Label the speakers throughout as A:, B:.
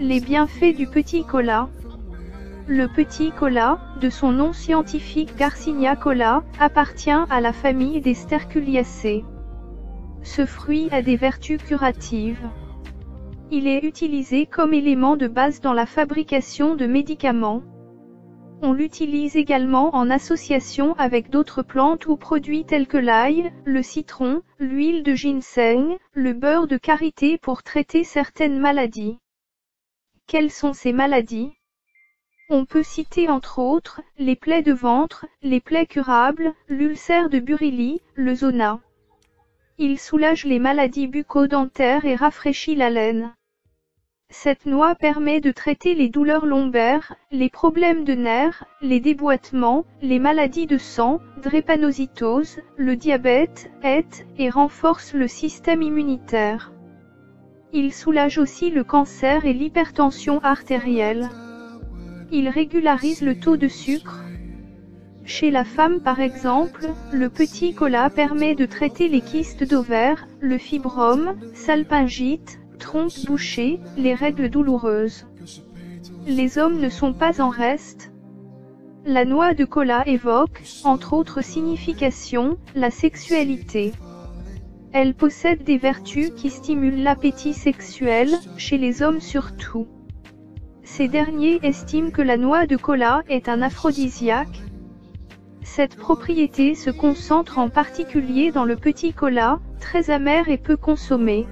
A: Les bienfaits du petit cola. Le petit cola, de son nom scientifique Garcinia cola, appartient à la famille des sterculiacées. Ce fruit a des vertus curatives. Il est utilisé comme élément de base dans la fabrication de médicaments. On l'utilise également en association avec d'autres plantes ou produits tels que l'ail, le citron, l'huile de ginseng, le beurre de karité pour traiter certaines maladies. Quelles sont ces maladies? On peut citer entre autres, les plaies de ventre, les plaies curables, l'ulcère de Burili, le zona. Il soulage les maladies bucco-dentaires et rafraîchit la laine. Cette noix permet de traiter les douleurs lombaires, les problèmes de nerfs, les déboîtements, les maladies de sang, drépanocytose, le diabète, et renforce le système immunitaire. Il soulage aussi le cancer et l'hypertension artérielle. Il régularise le taux de sucre. Chez la femme par exemple, le petit cola permet de traiter les kystes d'ovaire, le fibrome, salpingite, trompe bouchée, les règles douloureuses. Les hommes ne sont pas en reste. La noix de cola évoque, entre autres significations, la sexualité. Elle possède des vertus qui stimulent l'appétit sexuel, chez les hommes surtout. Ces derniers estiment que la noix de cola est un aphrodisiaque. Cette propriété se concentre en particulier dans le petit cola, très amer et peu consommé.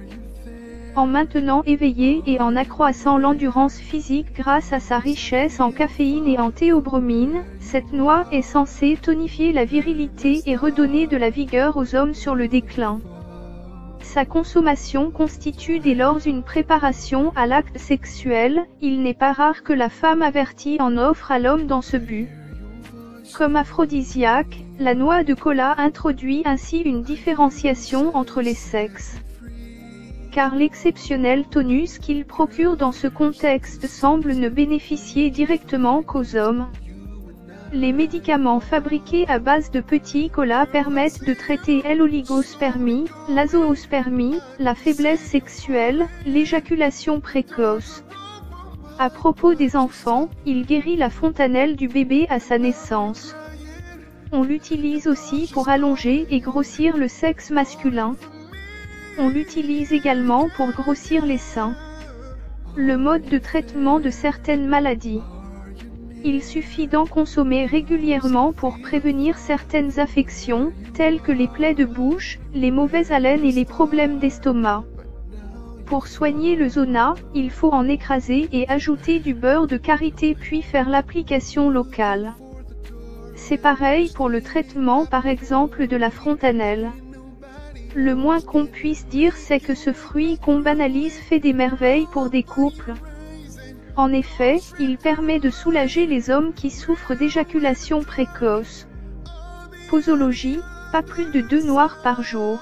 A: En maintenant éveillé et en accroissant l'endurance physique grâce à sa richesse en caféine et en théobromine, cette noix est censée tonifier la virilité et redonner de la vigueur aux hommes sur le déclin. Sa consommation constitue dès lors une préparation à l'acte sexuel, il n'est pas rare que la femme avertie en offre à l'homme dans ce but. Comme aphrodisiaque, la noix de cola introduit ainsi une différenciation entre les sexes. Car l'exceptionnel tonus qu'il procure dans ce contexte semble ne bénéficier directement qu'aux hommes. Les médicaments fabriqués à base de petits cola permettent de traiter l'oligospermie, l'azoospermie, la faiblesse sexuelle, l'éjaculation précoce. À propos des enfants, il guérit la fontanelle du bébé à sa naissance. On l'utilise aussi pour allonger et grossir le sexe masculin. On l'utilise également pour grossir les seins. Le mode de traitement de certaines maladies. Il suffit d'en consommer régulièrement pour prévenir certaines affections, telles que les plaies de bouche, les mauvaises haleines et les problèmes d'estomac. Pour soigner le zona, il faut en écraser et ajouter du beurre de karité puis faire l'application locale. C'est pareil pour le traitement par exemple de la fontanelle. Le moins qu'on puisse dire c'est que ce fruit qu'on banalise fait des merveilles pour des couples. En effet, il permet de soulager les hommes qui souffrent d'éjaculation précoce. Posologie, pas plus de 2 noirs par jour.